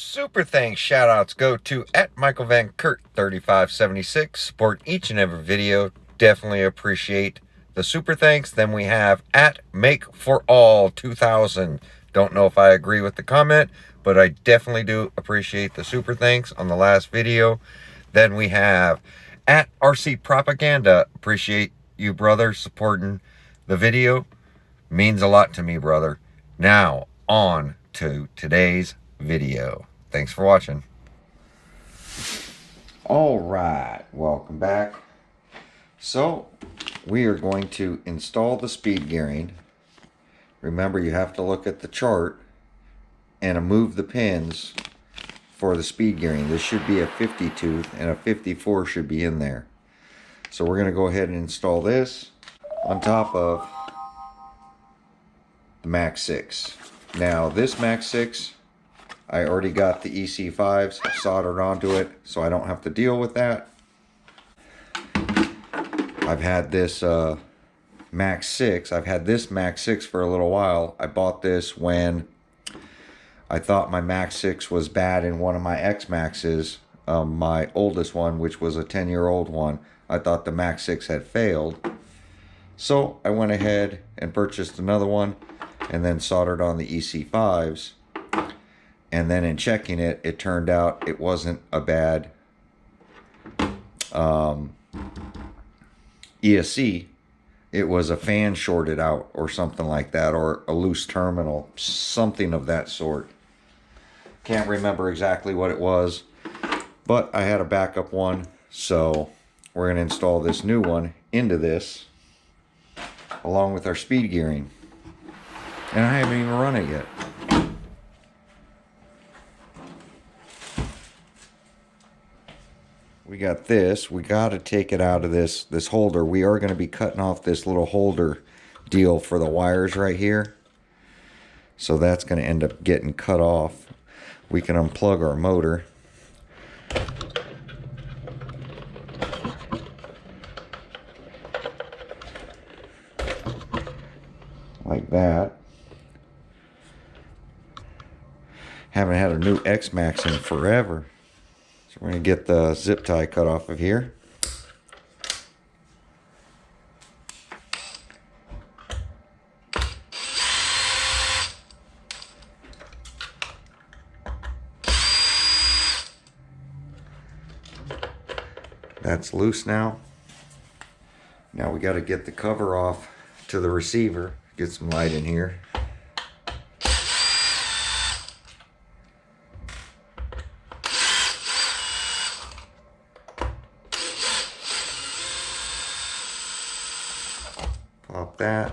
Super thanks, shout outs go to at Michael Van Kurt 3576. Support each and every video. Definitely appreciate the super thanks. Then we have at Make for All 2000. Don't know if I agree with the comment, but I definitely do appreciate the super thanks on the last video. Then we have at RC Propaganda. Appreciate you, brother, supporting the video. Means a lot to me, brother. Now, on to today's video. Thanks for watching. All right, welcome back. So, we are going to install the speed gearing. Remember, you have to look at the chart and move the pins for the speed gearing. This should be a 50 tooth and a 54 should be in there. So we're going to go ahead and install this on top of the Max 6. Now this Max 6, I already got the EC5s soldered onto it, so I don't have to deal with that. I've had this Max 6. I've had this Max 6 for a little while. I bought this when I thought my Max 6 was bad in one of my Xmaxxes, my oldest one, which was a 10-year-old one. I thought the Max 6 had failed. So I went ahead and purchased another one and then soldered on the EC5s. And then in checking it, it turned out it wasn't a bad ESC. It was a fan shorted out or something like that, or a loose terminal, something of that sort. Can't remember exactly what it was, but I had a backup one, so we're going to install this new one into this along with our speed gearing. And I haven't even run it yet. We got this. We got to take it out of this holder. We are going to be cutting off this little holder deal for the wires right here. So that's going to end up getting cut off. We can unplug our motor. Like that. Haven't had a new Xmaxx in forever. So we're going to get the zip tie cut off of here. That's loose now. Now we got to get the cover off to the receiver. Get some light in here. Pop that.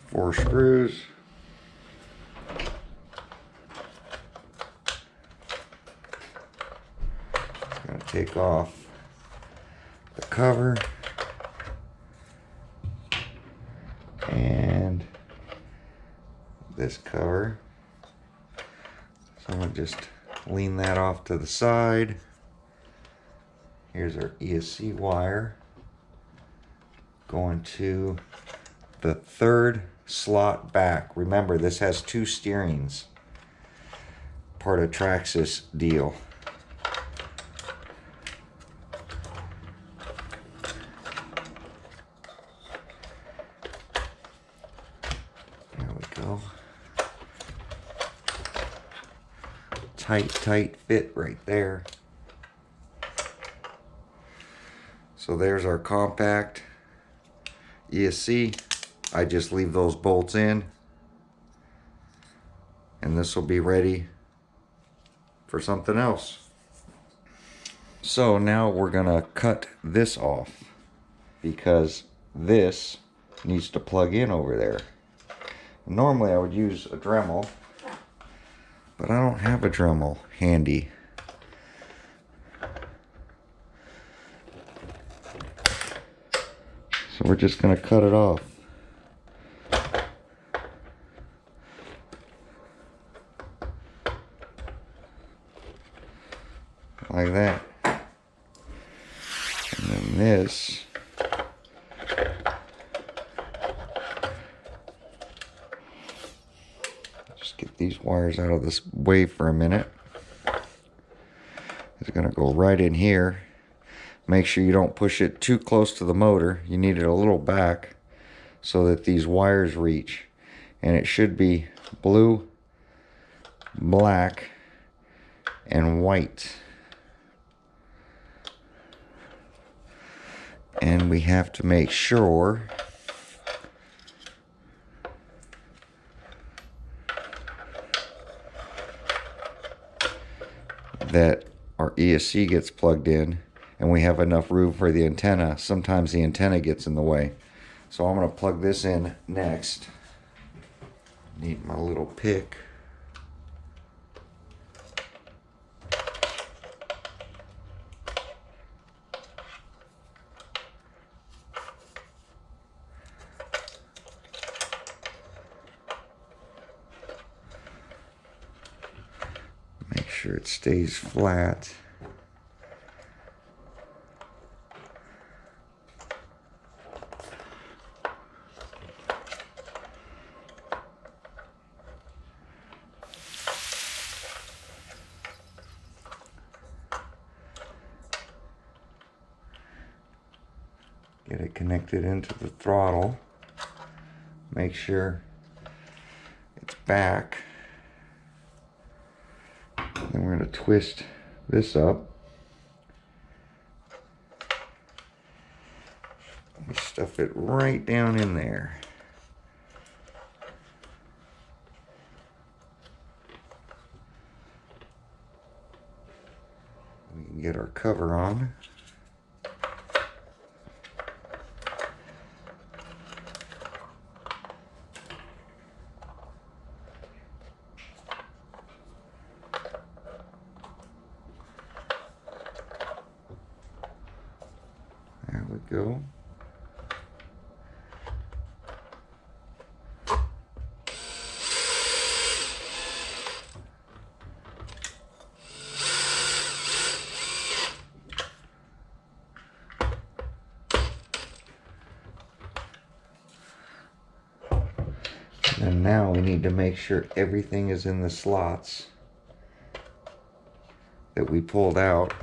Four screws. Gonna take off the cover. And this cover. So I'm going to just lean that off to the side. Here's our ESC wire going to the third slot back. Remember, this has two steerings. Part of Traxxas deal. Tight fit right there. So there's our compact ESC. I just leave those bolts in and this will be ready for something else. So now we're gonna cut this off because this needs to plug in over there. Normally I would use a Dremel, but I don't have a Dremel handy. So we're just going to cut it off. like that. And then this just get these wires out of this way for a minute. It's gonna go right in here. Make sure you don't push it too close to the motor. You need it a little back so that these wires reach. And it should be blue, black, and white. And we have to make sure that our ESC gets plugged in and we have enough room for the antenna. Sometimes the antenna gets in the way. So I'm going to plug this in next. Need my little pick. Make sure it stays flat. Get it connected into the throttle. Make sure it's back. Then we're going to twist this up. We stuff it right down in there. We can get our cover on. There we go. And now we need to make sure everything is in the slots that we pulled out.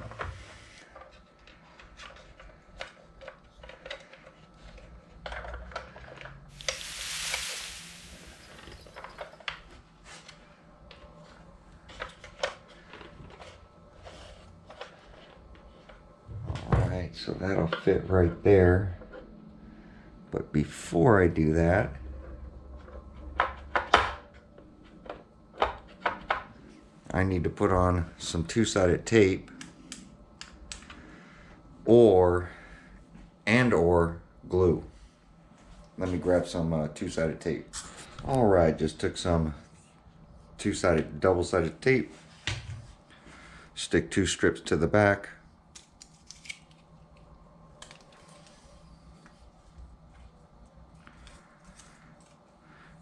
Alright, so that'll fit right there. But before I do that, I need to put on some two-sided tape or glue. Let me grab some two-sided tape. All right, just took some two-sided, double-sided tape. Stick 2 strips to the back.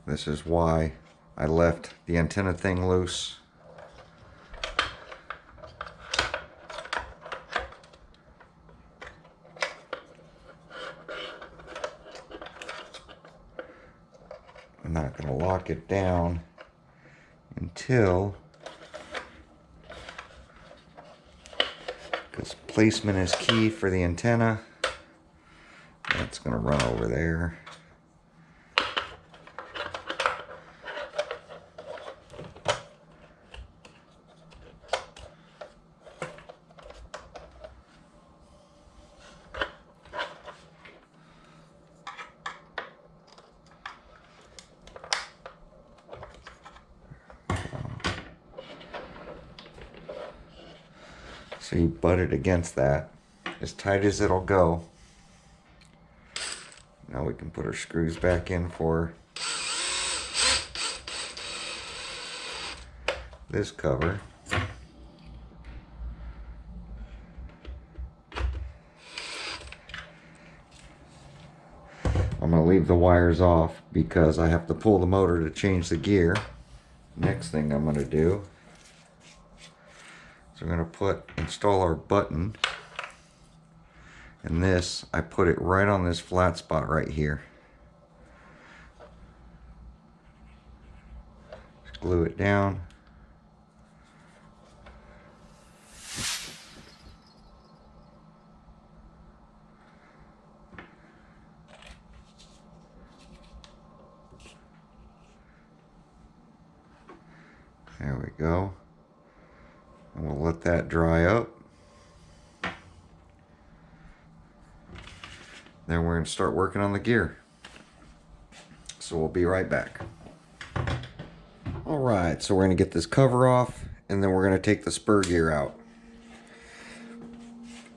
This is why I left the antenna thing loose. I'm not going to lock it down until, because placement is key for the antenna. That's going to run over there. So you butt it against that, as tight as it'll go. Now we can put our screws back in for this cover. I'm going to leave the wires off because I have to pull the motor to change the gear. Next thing I'm going to do So I'm going to install our button. And this, I put it right on this flat spot right here. Just glue it down. There we go. And we'll let that dry up. Then we're going to start working on the gear. So we'll be right back. Alright, so we're going to get this cover off, and then we're going to take the spur gear out.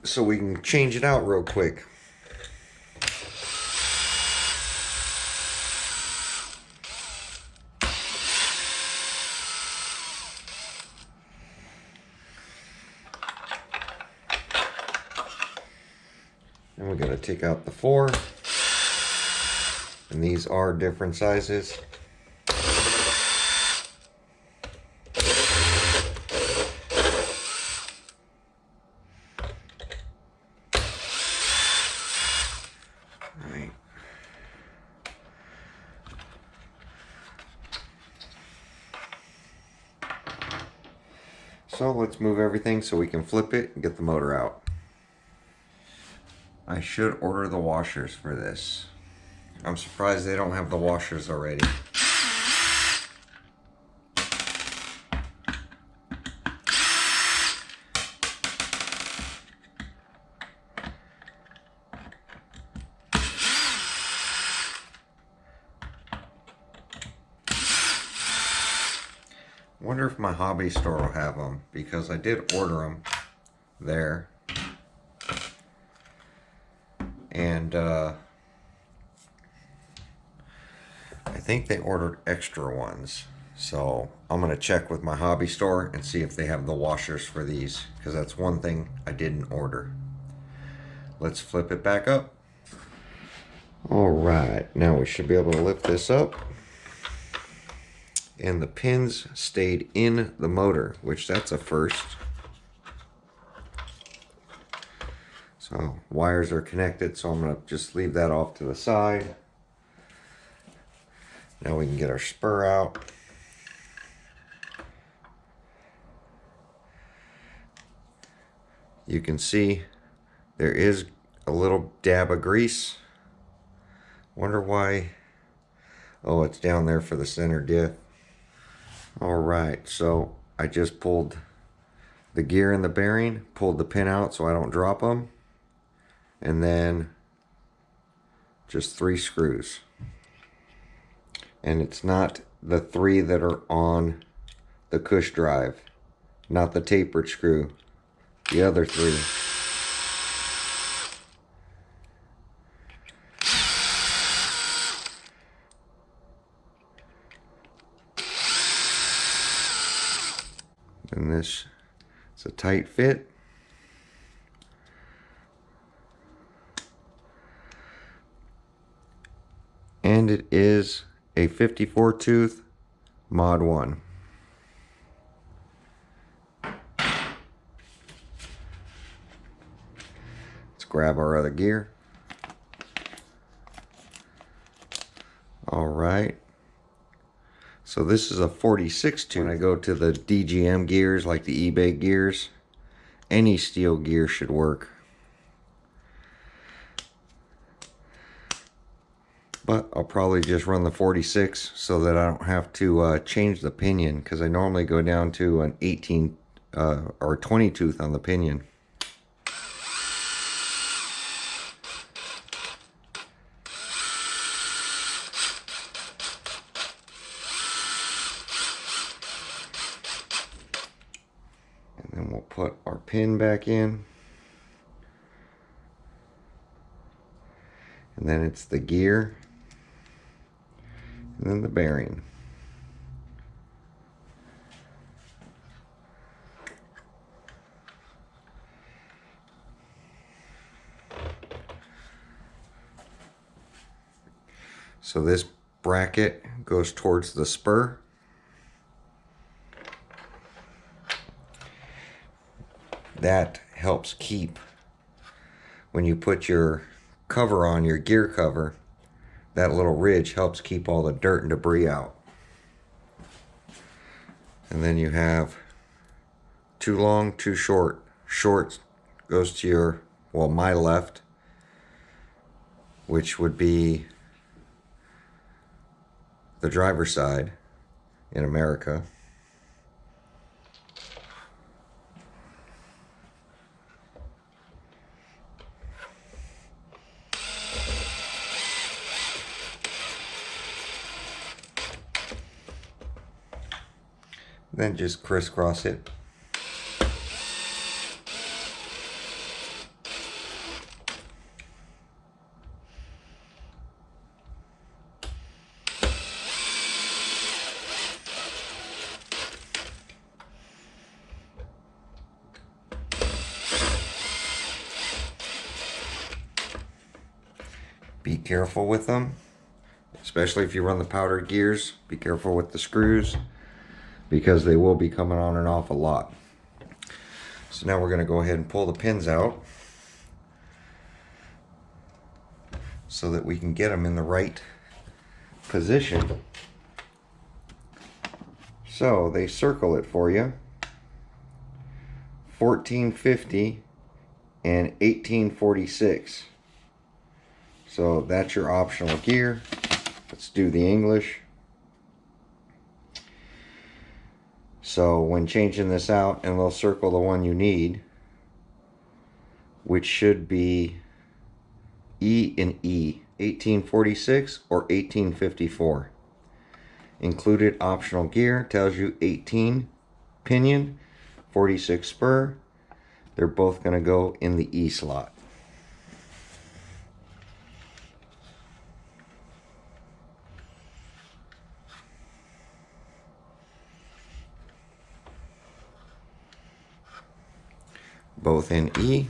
So we can change it out real quick. And we got to take out the 4. And these are different sizes. Right. So let's move everything so we can flip it and get the motor out. I should order the washers for this. I'm surprised they don't have the washers already. Wonder if my hobby store will have them, because I did order them there. And I think they ordered extra ones. So I'm going to check with my hobby store and see if they have the washers for these, because that's one thing I didn't order. Let's flip it back up. Alright, now we should be able to lift this up. And the pins stayed in the motor, which that's a first. So wires are connected, so I'm going to just leave that off to the side. Now we can get our spur out. You can see there is a little dab of grease. Wonder why. Oh, it's down there for the center diff. Alright, so I just pulled the gear and the bearing, pulled the pin out so I don't drop them, and then just 3 screws. And it's not the 3 that are on the cush drive, not the tapered screw, the other 3. And this is a tight fit. And it is a 54 tooth Mod 1. Let's grab our other gear. All right. So this is a 46 tooth. When I go to the DGM gears, like the eBay gears, any steel gear should work. But I'll probably just run the 46 so that I don't have to change the pinion, because I normally go down to an 18 or 20 tooth on the pinion. And then we'll put our pin back in. And then it's the gear. And then the bearing. So this bracket goes towards the spur. That helps keep, when you put your cover on, your gear cover, that little ridge helps keep all the dirt and debris out. And then you have too long, too short. Short goes to your, well, my left, which would be the driver's side in America. Then just crisscross it. Be careful with them, especially if you run the powder gears. Be careful with the screws, because they will be coming on and off a lot. So now we're going to go ahead and pull the pins out so that we can get them in the right position. So they circle it for you, 1450 and 1846. So that's your optional gear. Let's do the English. So when changing this out, and they'll circle the one you need, which should be E and E, 1846 or 1854. Included optional gear tells you 18 pinion, 46 spur. They're both going to go in the E slot. Both in E.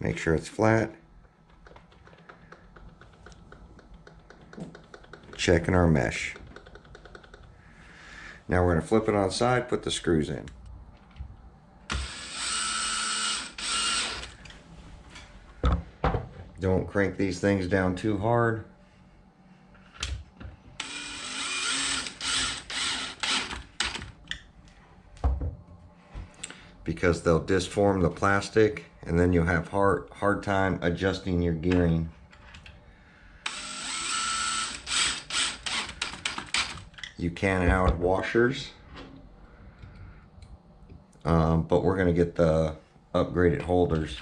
Make sure it's flat. Checking our mesh. Now we're going to flip it on side, put the screws in. Don't crank these things down too hard. Because they'll disform the plastic, and then you'll have hard time adjusting your gearing. You can add washers, but we're going to get the upgraded holders.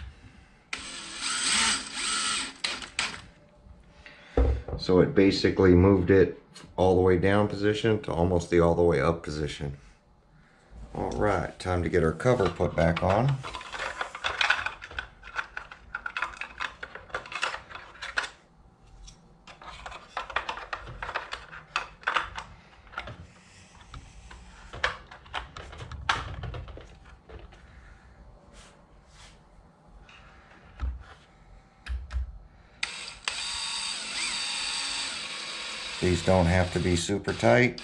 So it basically moved it all the way down position to almost the all the way up position. All right, time to get our cover put back on. These don't have to be super tight.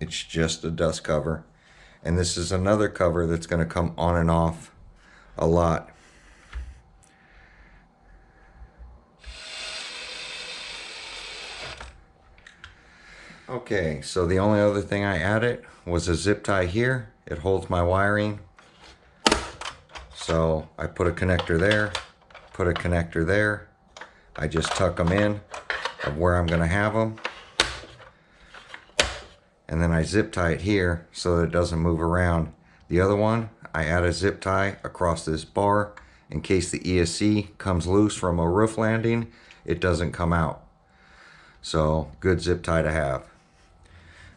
It's just a dust cover. And this is another cover that's going to come on and off a lot. Okay, so the only other thing I added was a zip tie here. It holds my wiring. So I put a connector there, put a connector there. I just tuck them in of where I'm going to have them. And then I zip tie it here so that it doesn't move around. The other one, I add a zip tie across this bar in case the ESC comes loose from a roof landing, it doesn't come out. So good zip tie to have.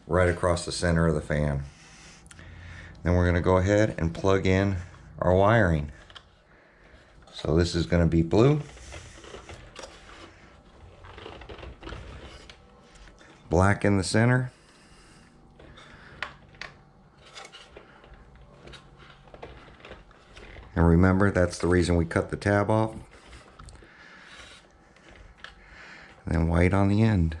Right across the center of the fan. Then we're going to go ahead and plug in our wiring. So this is going to be blue. Black in the center. And remember, that's the reason we cut the tab off. and then white on the end.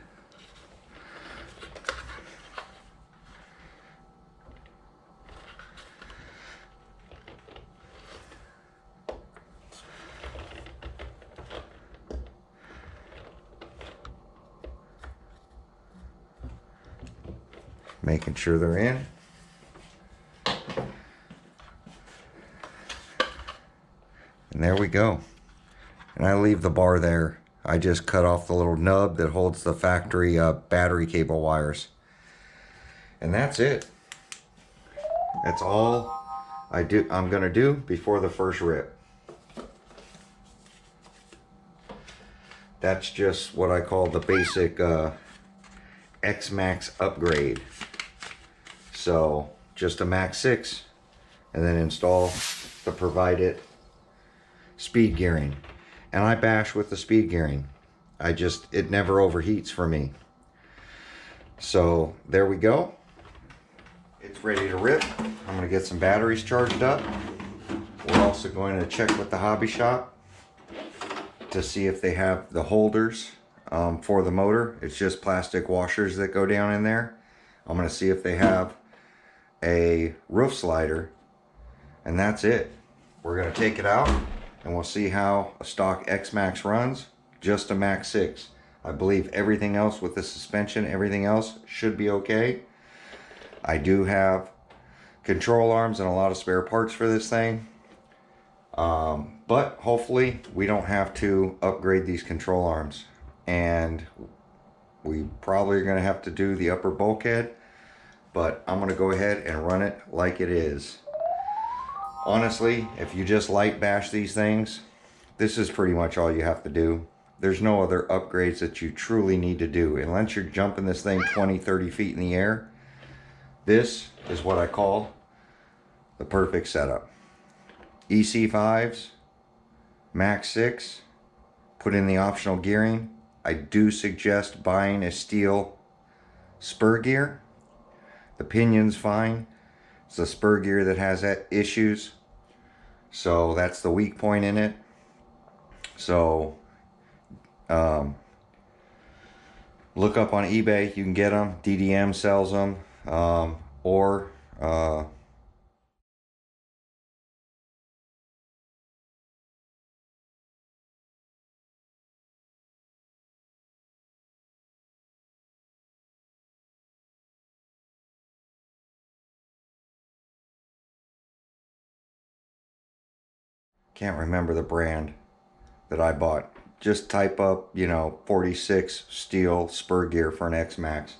Making sure they're in. And there we go. And I leave the bar there. I just cut off the little nub that holds the factory battery cable wires. And that's it. That's all I'm gonna do before the first rip. That's just what I call the basic Xmaxx upgrade. So just a Max 6 and then install the provided speed gearing. And I bash with the speed gearing. It never overheats for me. So there we go. It's ready to rip. I'm gonna get some batteries charged up. We're also going to check with the hobby shop to see if they have the holders for the motor. It's just plastic washers that go down in there. I'm gonna see if they have a roof slider, and that's it. We're gonna take it out and we'll see how a stock Xmaxx runs. Just a Max 6. I believe everything else with the suspension, everything else should be okay. I do have control arms and a lot of spare parts for this thing. But hopefully we don't have to upgrade these control arms. And we probably are gonna have to do the upper bulkhead, but I'm gonna go ahead and run it like it is. Honestly, if you just light bash these things, this is pretty much all you have to do. There's no other upgrades that you truly need to do. Unless you're jumping this thing 20, 30 feet in the air, this is what I call the perfect setup. EC5s, Max 6, put in the optional gearing. I do suggest buying a steel spur gear. The pinion's fine. It's the spur gear that has that issues. So that's the weak point in it. So look up on eBay. You can get them. DDM sells them. Or can't remember the brand that I bought. Just type up, 46 steel spur gear for an Xmaxx.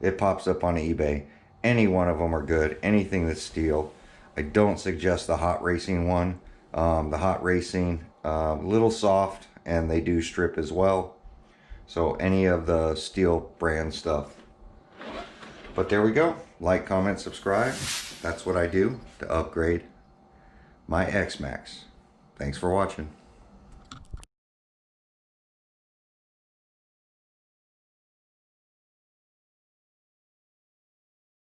It pops up on eBay. Any one of them are good. Anything that's steel. I don't suggest the hot racing one. The hot racing, little soft, and they do strip as well. So any of the steel brand stuff. But there we go. Like, comment, subscribe. That's what I do to upgrade my Xmaxx. Thanks for watching.